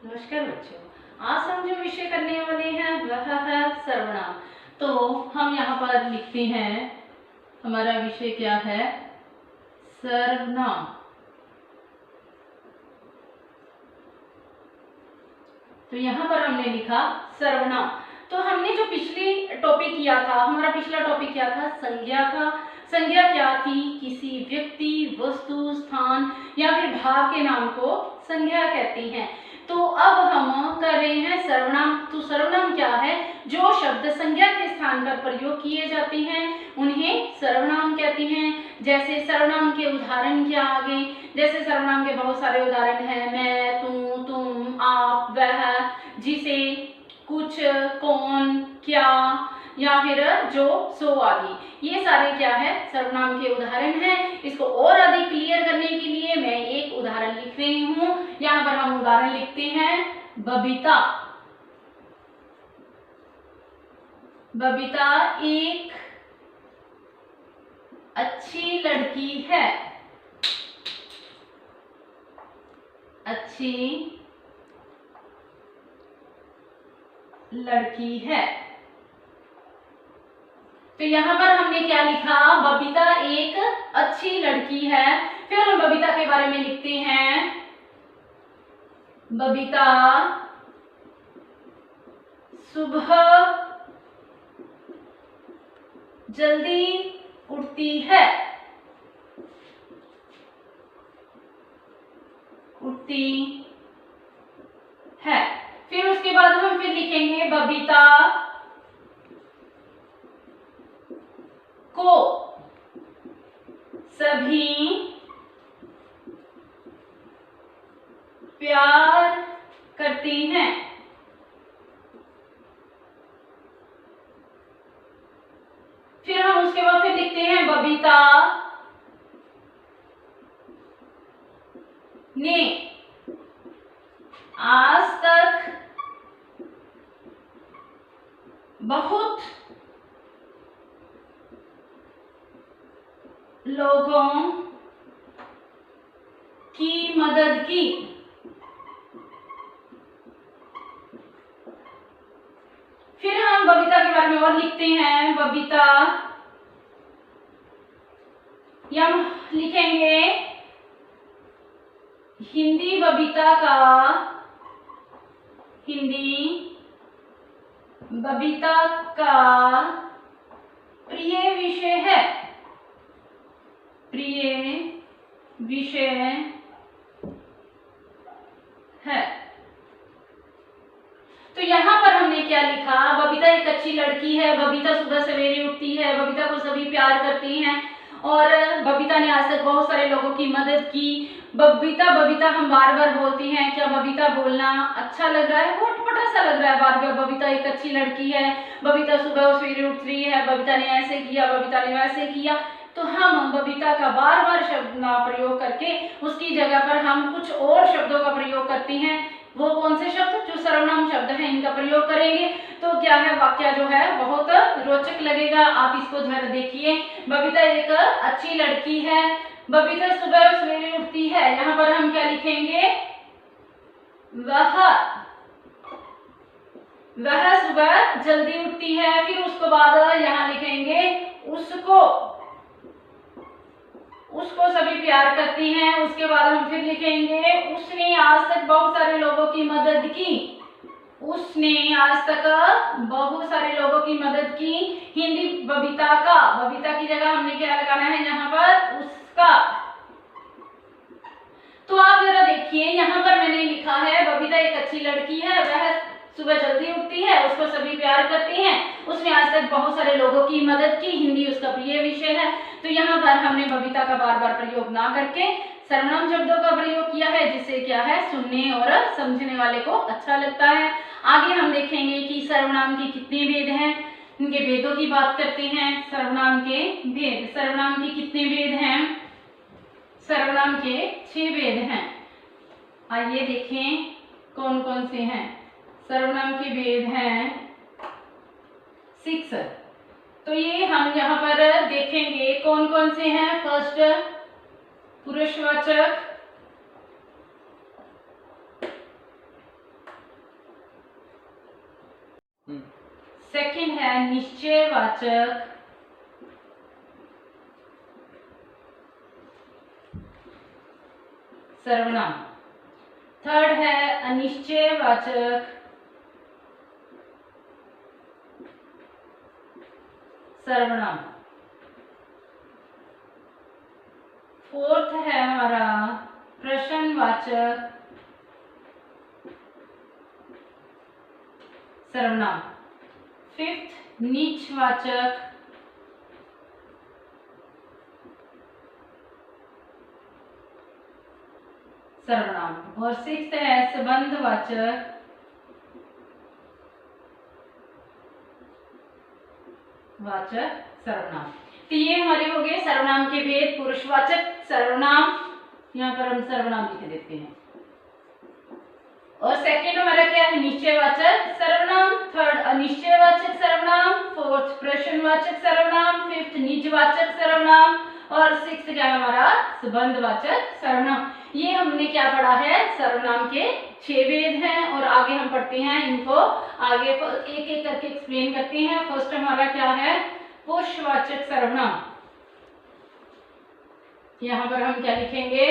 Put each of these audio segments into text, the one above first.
नमस्कार बच्चों, आज हम जो विषय करने वाले हैं वह है सर्वनाम। तो हम यहाँ पर लिखते हैं, हमारा विषय क्या है? सर्वनाम। तो यहाँ पर हमने लिखा सर्वनाम। तो हमने जो पिछली टॉपिक किया था, हमारा पिछला टॉपिक क्या था? संज्ञा था। संज्ञा क्या थी? किसी व्यक्ति, वस्तु, स्थान या फिर भाव के नाम को संज्ञा कहते हैं। तो अब हम कर रहे हैं सर्वनाम। तो सर्वनाम क्या है? जो शब्द संज्ञा के स्थान पर प्रयोग किए जाते हैं उन्हें सर्वनाम कहते हैं। जैसे सर्वनाम के उदाहरण क्या आगे? जैसे सर्वनाम के बहुत सारे उदाहरण हैं, मैं, तू, तुम, आप, वह, जिसे, कुछ, कौन, क्या या फिर जो, सो आदि। ये सारे क्या है? सर्वनाम के उदाहरण हैं। इसको और अधिक क्लियर करने के लिए मैं एक उदाहरण लिख रही हूँ। यहाँ पर हम उदाहरण लिखते हैं, बबीता। बबीता एक अच्छी लड़की है। अच्छी लड़की है। तो यहाँ पर हमने क्या लिखा? बबीता एक अच्छी लड़की है। फिर हम बबीता के बारे में लिखते हैं, बबीता सुबह जल्दी उठती है। उठती है। फिर उसके बाद हम फिर लिखेंगे, बबीता को सभी प्यार करते हैं। फिर हम उसके बाद फिर लिखते हैं, बबीता ने आज तक बहुत लोगों की मदद की। फिर हम बबीता के बारे में और लिखते हैं, बबीता या लिखेंगे, हिंदी बबीता का प्रिय विषय है। प्रिय विषय है। तो यहाँ पर हमने क्या लिखा? बबीता एक अच्छी लड़की है। बबीता सुबह सवेरे उठती है। बबीता को सभी प्यार करते हैं और बबीता ने आज तक बहुत सारे लोगों की मदद की। बबीता बबीता हम बार बार बोलते हैं। क्या बबीता बोलना अच्छा लग रहा है? बहुत अटपटा सा लग रहा है बार बार। बबीता एक अच्छी लड़की है। बबीता सुबह सवेरे उठ रही है। बबीता ने ऐसे किया, बबीता ने वैसे किया। तो हम बबीता का बार बार शब्द ना प्रयोग करके उसकी जगह पर हम कुछ और शब्दों का प्रयोग करते हैं। वो कौन से शब्द? जो सर्वनाम शब्द हैं, इनका प्रयोग करेंगे। तो क्या है, वाक्य जो है बहुत रोचक लगेगा। आप इसको जरा देखिए। बबीता एक अच्छी लड़की है। बबीता सुबह सवेरे उठती है। यहाँ पर हम क्या लिखेंगे? वह सुबह जल्दी उठती है। फिर उसके बाद यहाँ लिखेंगे, उसको सभी प्यार करती हैं। उसके बाद हम फिर लिखेंगे, उसने आज तक बहुत सारे लोगों की मदद की। उसने आज तक बहुत सारे लोगों की मदद की। हिंदी बबीता की जगह हमने क्या लगाना है यहाँ पर? उसका। तो आप जरा देखिए, यहाँ पर मैंने लिखा है, बबीता एक अच्छी लड़की है। वह सुबह जल्दी उठती है। उसको सभी प्यार करते हैं। उसने आज तक बहुत सारे लोगों की मदद की। हिंदी उसका प्रिय विषय है। तो यहाँ पर हमने बबीता का बार बार प्रयोग ना करके सर्वनाम शब्दों का प्रयोग किया है, जिससे क्या है, सुनने और समझने वाले को अच्छा लगता है। आगे हम देखेंगे कि सर्वनाम के कितने भेद हैं, इनके भेदों की बात करते हैं। सर्वनाम के भेद। सर्वनाम के कितने भेद हैं? सर्वनाम के 6 भेद हैं। आइए देखें कौन कौन से हैं। सर्वनाम के भेद हैं 6। तो ये हम यहाँ पर देखेंगे कौन कौन से हैं। फर्स्ट, पुरुषवाचक, सेकंड है निश्चयवाचक सर्वनाम। थर्ड है अनिश्चयवाचक सर्वनाम। फोर्थ है हमारा प्रश्नवाचक सर्वनाम। फिफ्थ नीचवाचक सर्वनाम। और सिक्स्थ है संबंधवाचक सर्वनाम। तो ये हमारे हो गए सर्वनाम के भेद। पुरुषवाचक सर्वनाम, यहाँ पर हम सर्वनाम लिख देते हैं। और सेकंड हमारा क्या है, निश्चयवाचक सर्वनाम। थर्ड अनिश्चयवाचक सर्वनाम। फोर्थ प्रश्नवाचक सर्वनाम। फिफ्थ निजवाचक सर्वनाम। और सिक्स्थ क्या है हमारा, संबंधवाचक सर्वनाम। ये हमने क्या पढ़ा है, सर्वनाम के 6 भेद हैं। और आगे हम पढ़ते हैं इनको, आगे एक एक करके एक्सप्लेन करते हैं। फर्स्ट हमारा क्या है, पुरुषवाचक सर्वनाम। यहाँ पर हम क्या लिखेंगे,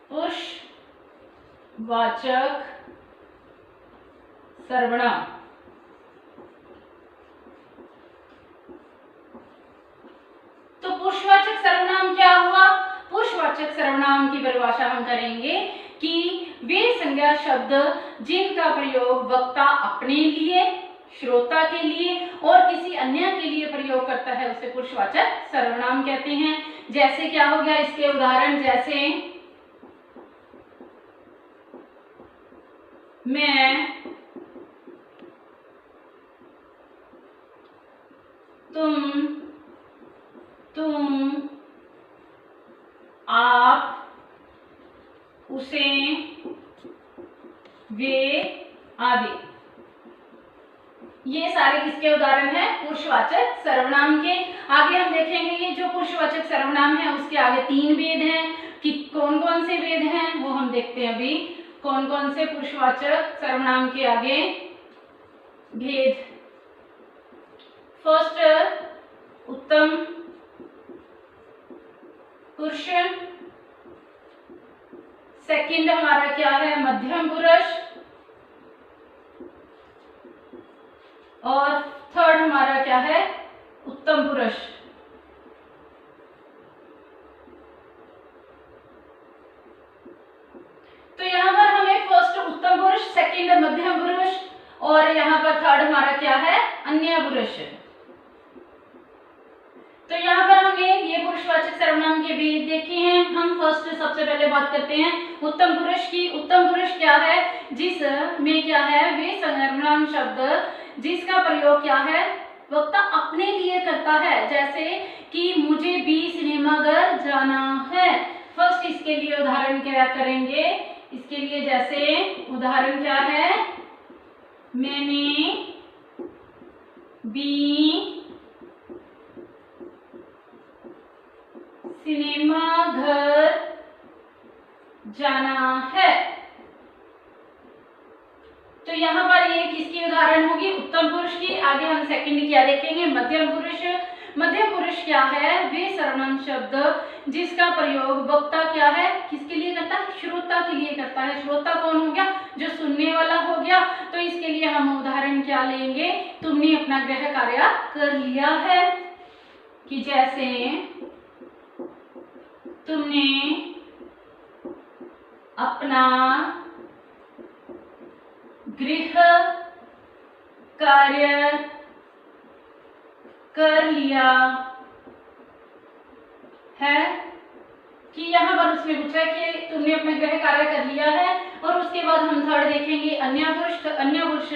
पुरुषवाचक सर्वनाम। तो पुरुषवाचक सर्वनाम क्या हुआ, पुरुषवाचक सर्वनाम की परिभाषा हम करेंगे कि वे संज्ञा शब्द जिनका प्रयोग वक्ता अपने लिए, श्रोता के लिए और किसी अन्य के लिए प्रयोग करता है उसे पुरुषवाचक सर्वनाम कहते हैं। जैसे क्या हो गया, इसके उदाहरण जैसे मैं, तुम, आप, उसे, वे आदि। ये सारे किसके उदाहरण हैं, पुरुषवाचक सर्वनाम के। आगे हम देखेंगे ये जो पुरुषवाचक सर्वनाम है उसके आगे 3 भेद हैं कि कौन कौन से भेद हैं वो हम देखते हैं अभी। कौन कौन से पुरुषवाचक सर्वनाम के आगे भेद। फर्स्ट उत्तम पुरुष। सेकंड हमारा क्या है, मध्यम पुरुष। और थर्ड हमारा क्या है, उत्तम पुरुष। तो यहाँ पर हमें फर्स्ट उत्तम पुरुष, सेकंड मध्यम पुरुष और यहाँ पर थर्ड हमारा क्या है, अन्य पुरुष। तो यहाँ पर हमने ये पुरुषवाचक सर्वनाम के भेद देखे हैं। हम फर्स्ट सबसे पहले बात करते हैं उत्तम पुरुष की। उत्तम पुरुष क्या है, जिसमें क्या है, वे सर्वनाम शब्द जिसका प्रयोग क्या है, वक्ता अपने लिए करता है। जैसे कि मुझे भी सिनेमाघर जाना है। फर्स्ट इसके लिए उदाहरण क्या करेंगे, इसके लिए जैसे उदाहरण क्या है, मैंने भी सिनेमाघर जाना है। तो यहाँ पर ये किसकी उदाहरण होगी, उत्तम पुरुष की। आगे हम सेकंड क्या देखेंगे, मध्यम पुरुष। मध्यम पुरुष क्या है, वे सर्वनाम शब्द जिसका प्रयोग वक्ता क्या है, किसके लिए करता है, श्रोता के लिए करता है। श्रोता कौन हो गया, जो सुनने वाला हो गया। तो इसके लिए हम उदाहरण क्या लेंगे, तुमने अपना गृह कार्य कर लिया है, कि जैसे तुमने अपना गृह कार्य कर लिया है। कि यहाँ पर उसने पूछा कि तुमने अपना गृह कार्य कर लिया है। और उसके बाद हम थर्ड देखेंगे अन्य पुरुष। तो अन्य पुरुष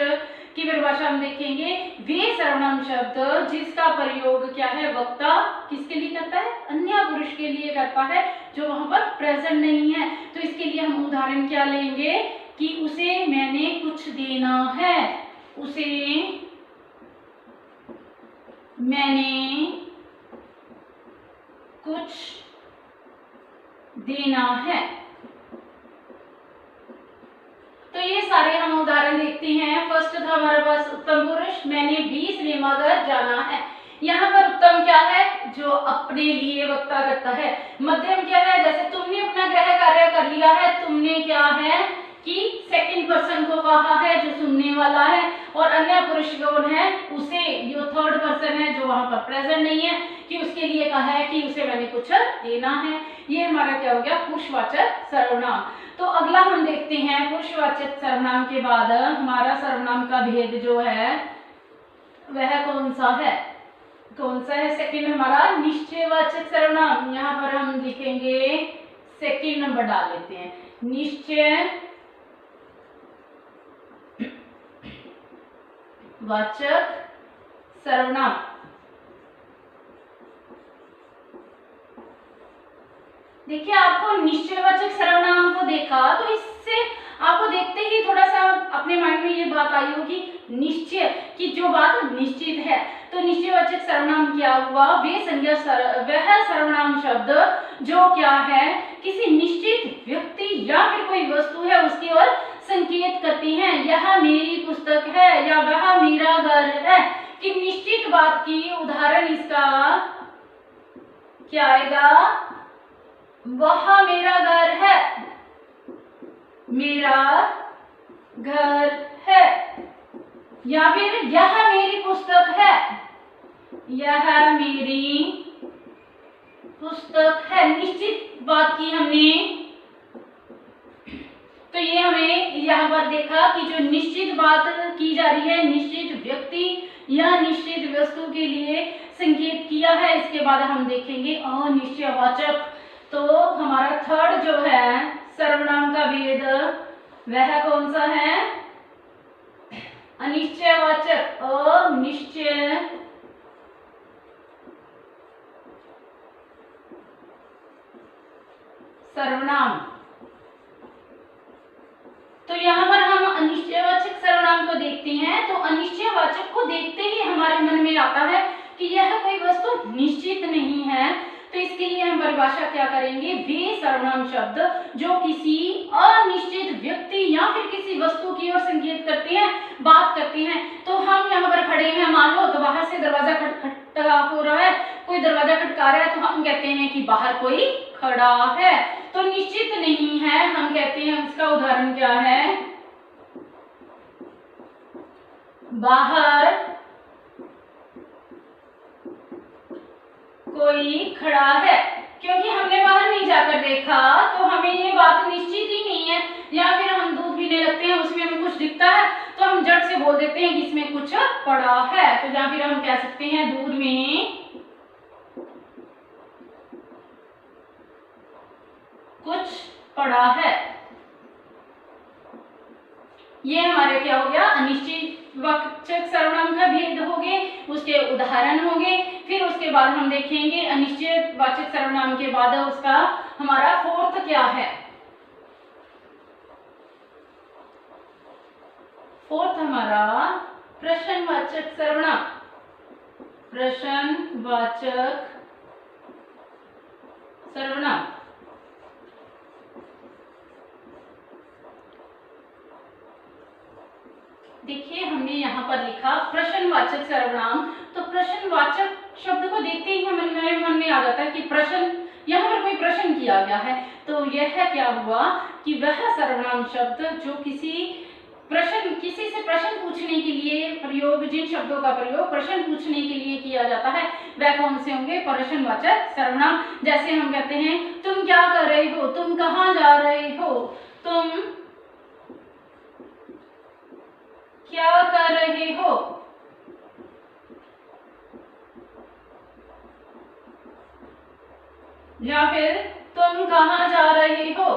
की परिभाषा हम देखेंगे, वे सर्वनाम शब्द जिसका प्रयोग क्या है, वक्ता किसके लिए करता है, अन्य पुरुष के लिए करता है, जो वहां पर प्रेजेंट नहीं है। तो इसके लिए हम उदाहरण क्या लेंगे कि उसे मैंने कुछ देना है, उसे मैंने कुछ देना है। तो ये सारे हम उदाहरण देखते देखते हैं। फर्स्ट था हमारे पास उत्तम पुरुष, मैंने 20 मगर जाना है। यहाँ पर उत्तम क्या है, जो अपने लिए वक्ता करता है। मध्यम क्या है, जैसे तुमने अपना गृह कार्य कर लिया है, तुमने क्या है कि सेकंड पर्सन को कहा है जो सुनने वाला है। और अन्य पुरुष कौन है, उसे जो थर्ड पर्सन है जो वहां पर प्रेजेंट नहीं है, कि उसके लिए कहा है कि उसे मैंने कुछ देना है। ये हमारा क्या हो गया, पुरुषवाचक सर्वनाम। तो अगला हम देखते हैं पुरुषवाचक सर्वनाम के बाद हमारा सर्वनाम का भेद जो है वह कौन सा है, कौन सा है। सेकंड हमारा निश्चयवाचक सर्वनाम। यहाँ पर हम लिखेंगे सेकंड नंबर डाल लेते हैं, निश्चय वाचक सर्वनाम। देखिए आपको निश्चयवाचक सर्वनाम को देखा तो इससे आपको देखते ही थोड़ा सा अपने माइंड में ये बात आई होगी, निश्चय की जो बात निश्चित है। तो निश्चयवाचक सर्वनाम क्या हुआ, वे संज्ञा वह सर्वनाम शब्द जो क्या है किसी निश्चित व्यक्ति या फिर कोई वस्तु है उसकी ओर संकेत करती हैं। यह मेरी पुस्तक है या वह मेरा घर है, कि निश्चित बात की उदाहरण इसका क्या आएगा, वह मेरा घर है, मेरा घर है। या फिर यह मेरी पुस्तक है, यह मेरी पुस्तक है। निश्चित बात की हमने, तो ये हमें यहाँ पर देखा कि जो निश्चित बात की जा रही है निश्चित व्यक्ति या निश्चित वस्तु के लिए संकेत किया है। इसके बाद हम देखेंगे अनिश्चयवाचक। तो हमारा थर्ड जो है सर्वनाम का भेद वह कौन सा है, अनिश्चयवाचक। अनिश्चय सर्वनाम। तो यहाँ पर हम अनिश्चयवाचक सर्वनाम को देखते हैं। तो अनिश्चयवाचक को देखते ही हमारे मन में आता है कि यह कोई वस्तु निश्चित नहीं है। तो इसके लिए हम परिभाषा क्या करेंगे, वे सर्वनाम शब्द जो किसी अनिश्चित व्यक्ति या फिर किसी वस्तु की ओर संकेत करते हैं, बात करते हैं। तो हम यहाँ पर खड़े हैं, मान लो तो बाहर से दरवाजा खटखटा हो रहा है, कोई दरवाजा खटका रहा है, तो हम कहते हैं कि बाहर कोई खड़ा है। तो निश्चित नहीं है, हम कहते हैं उसका उदाहरण क्या है, बाहर कोई खड़ा है। क्योंकि हमने बाहर नहीं जाकर देखा तो हमें ये बात निश्चित ही नहीं है। या फिर हम दूध पीने लगते हैं, उसमें हमें कुछ दिखता है तो हम झट से बोल देते हैं कि इसमें कुछ पड़ा है। तो या फिर हम कह सकते हैं दूध में कुछ पड़ा है। ये हमारे क्या हो गया, अनिश्चयवाचक सर्वनाम का भेद हो गए, उसके उदाहरण हो गए। फिर उसके बाद हम देखेंगे अनिश्चयवाचक सर्वनाम के बाद उसका हमारा फोर्थ क्या है। फोर्थ हमारा प्रश्नवाचक सर्वनाम। प्रश्नवाचक सर्वनाम। देखिए हमने यहाँ पर लिखा प्रश्नवाचक सर्वनाम। तो प्रश्नवाचक शब्द को देखते ही हमारे मन में आ जाता है कि प्रश्न, यहाँ पर कोई प्रश्न किया गया है। तो यह क्या हुआ कि वह सर्वनाम शब्द जो किसी से प्रश्न पूछने के लिए प्रयोग, जिन शब्दों का प्रयोग प्रश्न पूछने के लिए किया जाता है वह कौन से होंगे, प्रश्नवाचक सर्वनाम। जैसे हम कहते हैं तुम क्या कर रहे हो, तुम कहाँ जा रहे हो, तुम क्या कर रहे हो। या फिर तुम कहाँ जा रहे हो।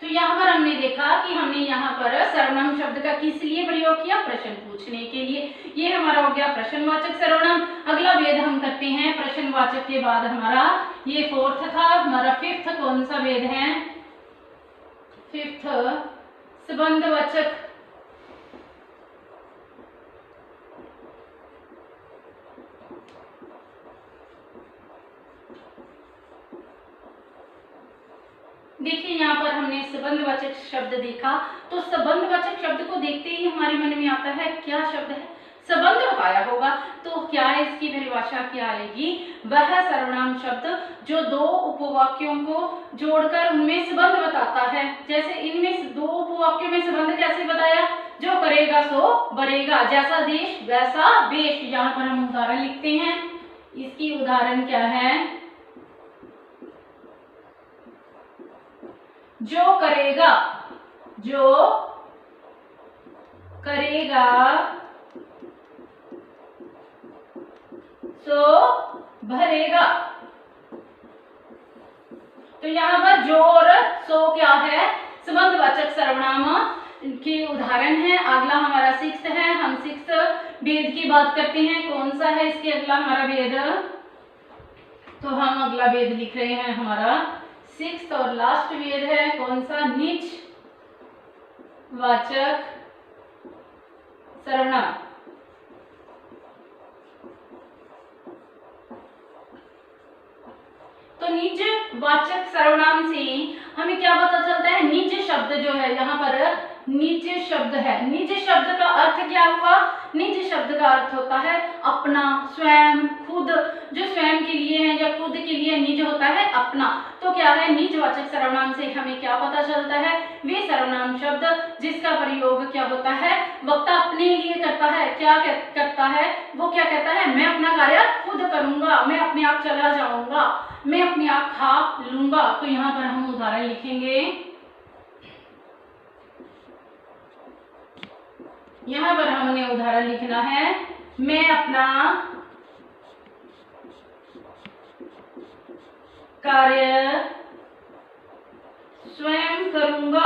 तो यहाँ पर हमने देखा कि हमने यहाँ पर सर्वनाम शब्द का किस लिए प्रयोग किया, प्रश्न पूछने के लिए। ये हमारा हो गया प्रश्नवाचक सर्वनाम। अगला भेद हम करते हैं प्रश्नवाचक के बाद हमारा ये फोर्थ था। हमारा फिफ्थ कौन सा भेद है, फिफ्थ संबंधवाचक। देखिए यहाँ पर हमने संबंधवाचक शब्द देखा, तो संबंधवाचक शब्द को देखते ही हमारे मन में आता है क्या शब्द है, संबंध बताया होगा। तो क्या इसकी परिभाषा क्या आएगी, वह सर्वनाम शब्द जो दो उपवाक्यों को जोड़कर उनमें संबंध बताता है। जैसे इनमें दो उपवाक्यों में संबंध कैसे बताया, जो करेगा सो बरेगा, जैसा देश वैसा वेश। यहाँ पर हम उदाहरण लिखते हैं, इसकी उदाहरण क्या है, जो करेगा सो भरेगा। तो यहाँ पर जो और सो क्या है, संबंधवाचक सर्वनाम के उदाहरण है। अगला हमारा 6th है, हम 6th भेद की बात करते हैं। कौन सा है इसके अगला हमारा भेद, तो हम अगला भेद लिख रहे हैं, हमारा 6th और लास्ट भेद है कौन सा, नीच वाचक सर्वनाम। तो निज वाचक सर्वनाम से हमें क्या पता चलता है, निज शब्द जो है, यहाँ पर निज शब्द है। निज शब्द का अर्थ क्या हुआ, निज शब्द का अर्थ होता है अपना, स्वयं, खुद। जो स्वयं के लिए है या खुद के लिए निज होता है अपना। तो क्या है, निज वाचक सर्वनाम से हमें क्या पता चलता है, वे सर्वनाम शब्द जिसका प्रयोग क्या होता है, वक्ता अपने लिए करता है। क्या करता है, वो क्या कहता है, मैं अपना कार्य खुद करूंगा, मैं अपने आप चला जाऊंगा, मैं अपने आप खा लूंगा। तो यहाँ पर हम उदाहरण लिखेंगे, यहाँ पर हमने उदाहरण लिखना है, मैं अपना कार्य स्वयं करूंगा।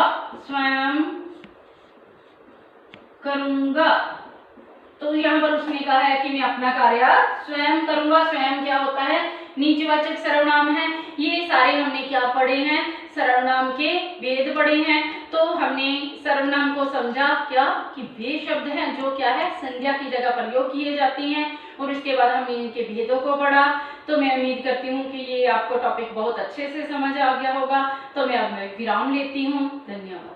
तो यहाँ पर उसने कहा है कि मैं अपना कार्य स्वयं करूंगा। स्वयं क्या होता है, निजवाचक सर्वनाम है। ये सारे हमने क्या पढ़े हैं, सर्वनाम के भेद पढ़े हैं। तो हमने सर्वनाम को समझा क्या कि वे शब्द हैं जो क्या है, संज्ञा की जगह प्रयोग किए जाते हैं, और उसके बाद हमने इनके भेदों को पढ़ा। तो मैं उम्मीद करती हूँ कि ये आपको टॉपिक बहुत अच्छे से समझ आ गया होगा। तो मैं अब विराम लेती हूँ। धन्यवाद।